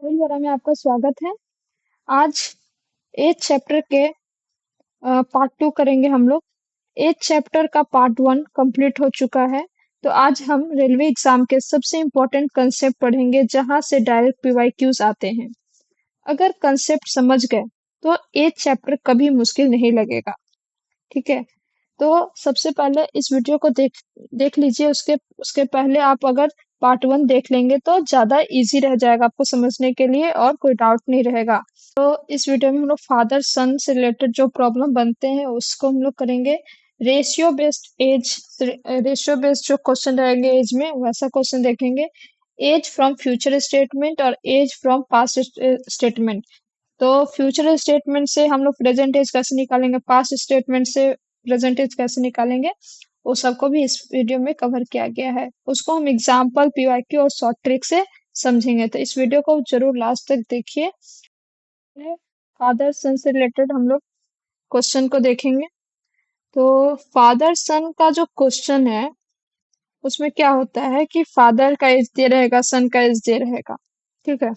बोलबोरा में आपका स्वागत है। आज एथ चैप्टर के पार्ट 2 करेंगे हम लोग। एथ चैप्टर का पार्ट 1 कंप्लीट हो चुका है। तो आज हम रेलवे एग्जाम के सबसे इम्पोर्टेंट कंसेप्ट पढ़ेंगे जहां से डायरेक्ट पीवाईक्यूज आते हैं। अगर कंसेप्ट समझ गए तो एथ चैप्टर कभी मुश्किल नहीं लगेगा। ठीक है। तो सबसे पहले इस वीडियो को देख देख लीजिए। उसके उसके पहले आप अगर पार्ट 1 देख लेंगे तो ज्यादा इजी रह जाएगा आपको समझने के लिए और कोई डाउट नहीं रहेगा। तो इस वीडियो में हम लोग फादर सन से रिलेटेड जो प्रॉब्लम बनते हैं उसको हम लोग करेंगे। Ratio based age ratio based जो क्वेश्चन रहेंगे एज में वैसा क्वेश्चन देखेंगे। एज फ्रॉम फ्यूचर स्टेटमेंट और एज फ्रॉम पास्ट स्टेटमेंट। तो फ्यूचर स्टेटमेंट से हम लोग प्रेजेंट एज कैसे निकालेंगे, पास्ट स्टेटमेंट से प्रेजेंट एज कैसे निकालेंगे, वो सबको भी इस वीडियो में कवर किया गया है। उसको हम एग्जाम्पल पीवाईक्यू और शॉर्ट ट्रिक से समझेंगे। तो इस वीडियो को जरूर लास्ट तक देखिए। फादर सन से रिलेटेड हम लोग क्वेश्चन को देखेंगे। तो फादर सन का जो क्वेश्चन है उसमें क्या होता है कि फादर का एज दे रहेगा, सन का एज दे रहेगा। ठीक है।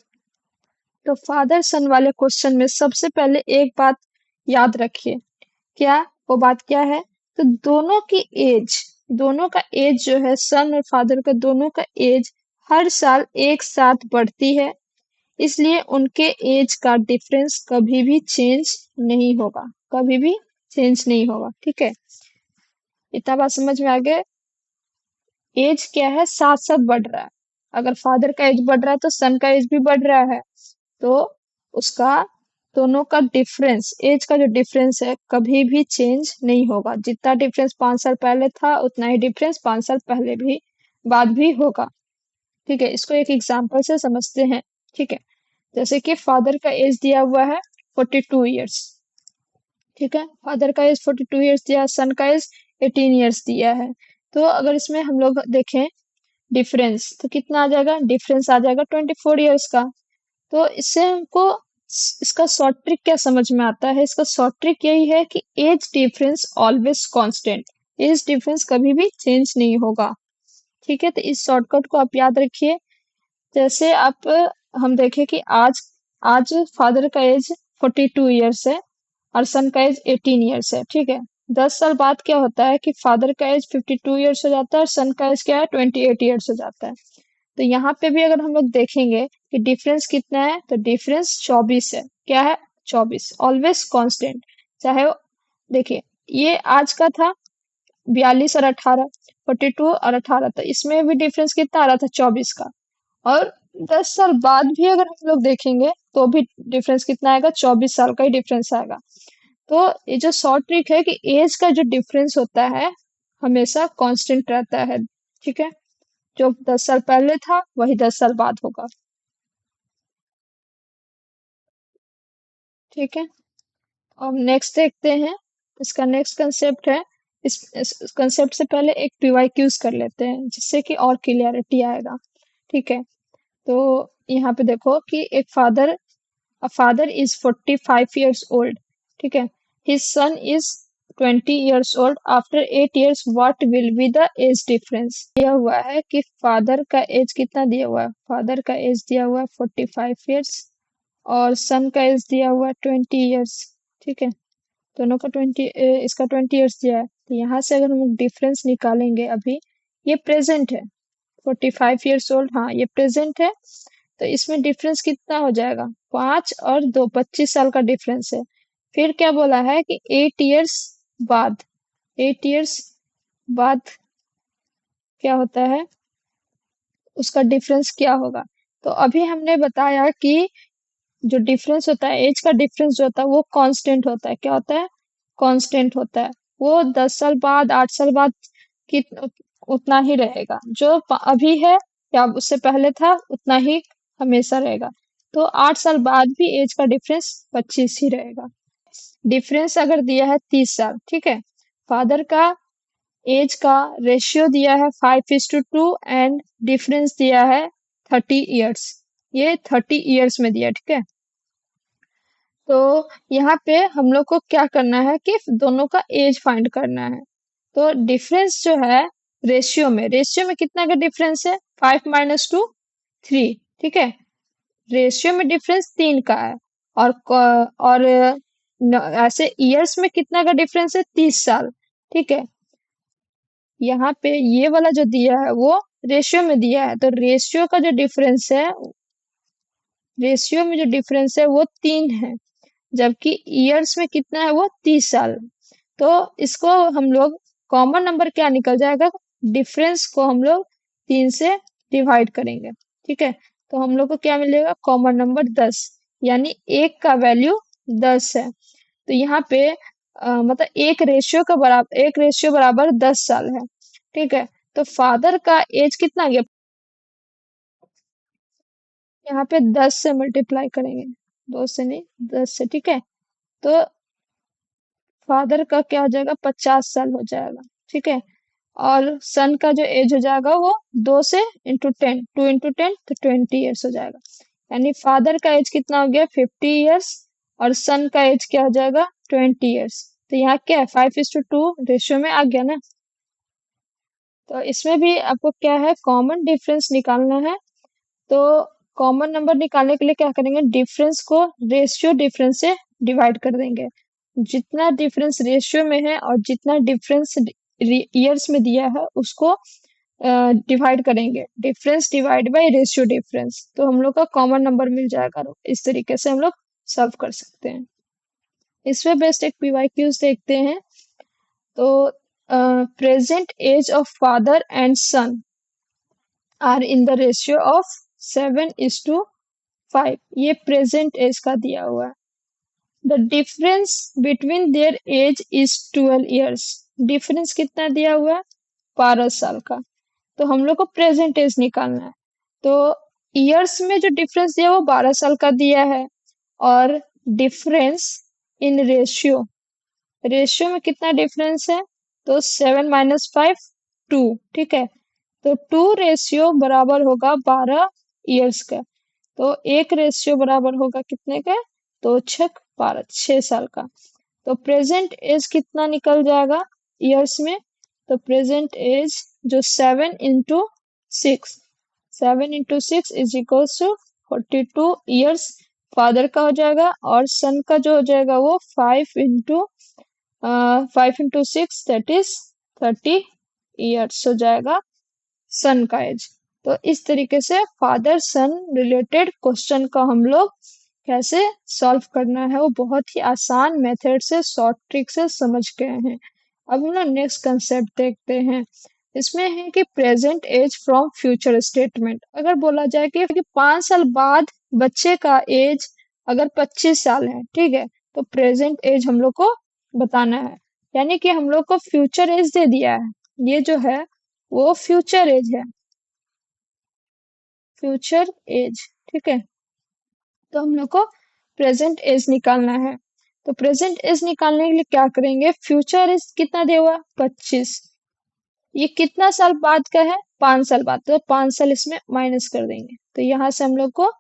तो फादर सन वाले क्वेश्चन में सबसे पहले एक बात याद रखिए। क्या वो बात क्या है? तो दोनों का एज जो है, सन और फादर का दोनों का एज हर साल एक साथ बढ़ती है। इसलिए उनके एज का डिफरेंस कभी भी चेंज नहीं होगा, कभी भी चेंज नहीं होगा। ठीक है। इतना बात समझ में आ गया। एज क्या है, साथ साथ बढ़ रहा है। अगर फादर का एज बढ़ रहा है तो सन का एज भी बढ़ रहा है। तो उसका दोनों का डिफरेंस, एज का जो डिफरेंस है कभी भी चेंज नहीं होगा। जितना डिफरेंस 5 साल पहले था उतना ही डिफरेंस 5 साल पहले भी बाद भी होगा। ठीक है। इसको एक एग्जांपल से समझते हैं। ठीक है। जैसे कि फादर का एज दिया हुआ है 42 ईयर्स। ठीक है। फादर का एज 42 ईयर्स दिया, सन का एज 18 ईयर्स दिया है। तो अगर इसमें हम लोग देखें डिफरेंस तो कितना आ जाएगा, डिफरेंस आ जाएगा 24 ईयर्स का। तो इससे हमको इसका शॉर्ट ट्रिक क्या समझ में आता है? इसका शॉर्ट ट्रिक यही है कि age difference always constant. Age difference कभी भी चेंज नहीं होगा। ठीक है। तो इस शॉर्टकट को आप याद रखिए। जैसे आप हम देखें कि आज आज फादर का एज 42 ईयर्स है और सन का एज 18 ईयर्स है। ठीक है। 10 साल बाद क्या होता है कि फादर का एज 52 ईयर्स हो जाता है और सन का एज क्या है, 28 ईयर्स हो जाता है। तो यहाँ पे भी अगर हम लोग देखेंगे कि डिफरेंस कितना है, तो डिफरेंस 24 है। क्या है? 24, ऑलवेज कांस्टेंट। चाहे देखिए ये आज का था 42 और 18, 42 और 18, तो इसमें भी डिफरेंस कितना आ रहा था, 24 का। और 10 साल बाद भी अगर हम लोग देखेंगे तो भी डिफरेंस कितना आएगा, 24 साल का ही डिफरेंस आएगा। तो ये जो शॉर्ट ट्रिक है कि एज का जो डिफरेंस होता है हमेशा कांस्टेंट रहता है। ठीक है। जो 10 साल पहले था वही 10 साल बाद होगा। ठीक है। अब नेक्स्ट देखते हैं। इसका नेक्स्ट कंसेप्ट है, इस कंसेप्ट से पहले एक पीवाईक्यूज कर लेते हैं जिससे कि और क्लियरिटी आएगा। ठीक है। तो यहाँ पे देखो कि एक फादर इज 45 ईयर्स ओल्ड। ठीक है। His son is 20 years old. After 8 years what will be the age difference? दिया हुआ है कि फादर का एज कितना दिया हुआ है, फादर का एज दिया हुआ है 45 ईयर्स और सन का एज दिया हुआ है 20 ईयर्स। ठीक है। दोनों का 20, इसका 20 ईयर्स दिया है। तो यहाँ से अगर हम डिफरेंस निकालेंगे, अभी ये प्रेजेंट है 45 ईयर्स ओल्ड, हाँ ये प्रेजेंट है। तो इसमें डिफरेंस कितना हो जाएगा, 5 और 2, 25 साल का डिफरेंस है। फिर क्या बोला है कि 8 ईयर्स बाद, 8 ईयर्स बाद क्या होता है, उसका डिफरेंस क्या होगा। तो अभी हमने बताया कि जो डिफरेंस होता है, एज का डिफरेंस जो होता है वो कांस्टेंट होता है। क्या होता है? कांस्टेंट होता है। वो 10 साल बाद, 8 साल बाद की उतना ही रहेगा। जो अभी है या उससे पहले था उतना ही हमेशा रहेगा। तो 8 साल बाद भी एज का डिफरेंस 25 ही रहेगा। डिफरेंस अगर दिया है 30 साल, ठीक है, फादर का एज का रेशियो दिया है 5:2 एंड डिफरेंस दिया है 30 ईयर्स। ये 30 ईयर्स में दिया। ठीक है। तो यहाँ पे हम लोग को क्या करना है कि दोनों का एज फाइंड करना है। तो डिफरेंस जो है रेशियो में कितना का डिफरेंस है, 5 - 2 3। ठीक है। रेशियो में डिफरेंस 3 का है। और ऐसे ईयर्स में कितना का डिफरेंस है, 30 साल। ठीक है, यहाँ पे ये वाला जो दिया है वो रेशियो में दिया है, तो रेशियो में जो डिफरेंस है वो 3 है, जबकि ईयर्स में कितना है वो 30 साल। तो इसको हम लोग कॉमन नंबर क्या निकल जाएगा, डिफरेंस को हम लोग 3 से डिवाइड करेंगे। ठीक है, तो हम लोग को क्या मिलेगा, कॉमन नंबर 10, यानी एक का वैल्यू 10 है। तो यहाँ पे मतलब एक रेशियो बराबर 10 साल है। ठीक है, तो फादर का एज कितना गया, यहाँ पे 10 से मल्टीप्लाई करेंगे, 2 से नहीं 10 से। ठीक है, तो फादर का क्या हो जाएगा, 50 साल हो जाएगा। ठीक है, और सन का जो एज हो जाएगा वो 2 से टू इंटू टेन तो 20 ईयर्स हो जाएगा। यानी फादर का एज कितना हो गया, 50 ईयर्स, और सन का एज क्या हो जाएगा, 20 ईयर्स। तो यहाँ क्या है, 5:2 रेशियो में आ गया ना। तो इसमें भी आपको क्या है, कॉमन डिफरेंस निकालना है। तो कॉमन नंबर निकालने के लिए क्या करेंगे, डिफरेंस को रेशियो डिफरेंस से डिवाइड कर देंगे। जितना डिफरेंस रेशियो में है और जितना डिफरेंस ईयर्स में दिया है उसको डिवाइड करेंगे, difference divide by ratio difference, तो हम लोग का कॉमन नंबर मिल जाएगा। इस तरीके से हम लोग सॉल्व कर सकते हैं। इसमें बेस्ट एक पीवाईक्यूज देखते हैं। तो present age of father and son are in the ratio of 7:5, ये प्रेजेंट एज का दिया हुआ है। The difference between their age is 12 years, difference कितना दिया हुआ है, 12 साल का। तो हम लोग को प्रेजेंट एज निकालना है। तो ईयर्स में जो डिफरेंस दिया है वो 12 साल का दिया है, और डिफरेंस इन रेशियो में कितना डिफरेंस है, तो 7 - 5 2। ठीक है, तो 2 रेशियो बराबर होगा 12 ईयर्स का। तो एक रेशियो बराबर होगा कितने का, तो 6 12 6 साल का। तो प्रेजेंट एज कितना निकल जाएगा ईयर्स में, तो प्रेजेंट एज जो 7 × 6 is equals to 42 years father का हो जाएगा, और सन का जो हो जाएगा वो 5 × 6 दैट इज 30 ईयर्स हो जाएगा सन का एज। तो इस तरीके से फादर सन रिलेटेड क्वेश्चन का हम लोग कैसे सॉल्व करना है वो बहुत ही आसान मेथड से, शॉर्ट ट्रिक से समझ गए हैं। अब हम लोग नेक्स्ट कंसेप्ट देखते हैं। इसमें है कि present age from future statement. अगर बोला जाए कि 5 साल बाद बच्चे का एज अगर 25 साल है, ठीक है, तो प्रेजेंट एज हम लोग को बताना है। यानी कि हम लोग को फ्यूचर एज दे दिया है, ये जो है वो फ्यूचर एज है, फ्यूचर एज। ठीक है, तो हम लोग को प्रेजेंट एज निकालना है। तो प्रेजेंट एज निकालने के लिए क्या करेंगे, फ्यूचर एज कितना दिया हुआ, 25, ये कितना साल बाद का है, 5 साल बाद, तो 5 साल इसमें माइनस कर देंगे। तो यहाँ से हम लोग को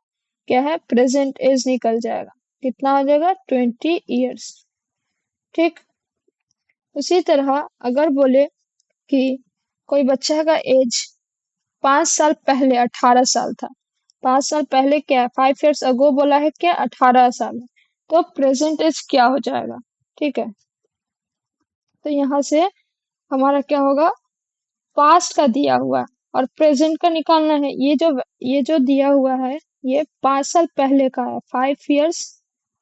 क्या है, प्रेजेंट एज निकल जाएगा, कितना हो जाएगा, 20 ईयर्स। ठीक, उसी तरह अगर बोले कि कोई बच्चा का एज 5 साल पहले 18 साल था, 5 साल पहले क्या है, 5 ईयर्स अगो बोला है क्या, 18 साल है, तो प्रेजेंट एज क्या हो जाएगा। ठीक है, तो यहाँ से हमारा क्या होगा, पास्ट का दिया हुआ है और प्रेजेंट का निकालना है। ये जो दिया हुआ है ये 5 साल पहले का है, 5 ईयर्स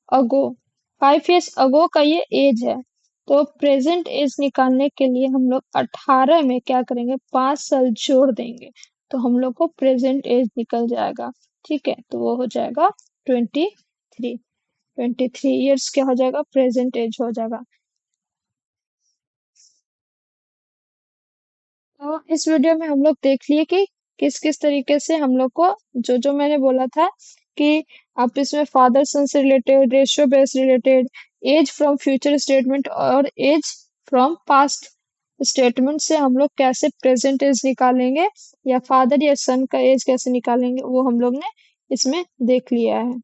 अगो, 5 ईयर्स अगो का ये एज है। तो प्रेजेंट एज निकालने के लिए हम लोग 18 में क्या करेंगे, 5 साल जोड़ देंगे, तो हम लोग को प्रेजेंट एज निकल जाएगा। ठीक है, तो वो हो जाएगा 23 क्या हो जाएगा, प्रेजेंट एज हो जाएगा। तो इस वीडियो में हम लोग देख लिए कि किस किस तरीके से हम लोग को जो जो मैंने बोला था कि आप इसमें फादर सन से related, ratio base related, age from future statement और एज फ्रॉम पास्ट स्टेटमेंट से हम लोग कैसे प्रेजेंट एज निकालेंगे या फादर या सन का एज कैसे निकालेंगे वो हम लोग ने इसमें देख लिया है।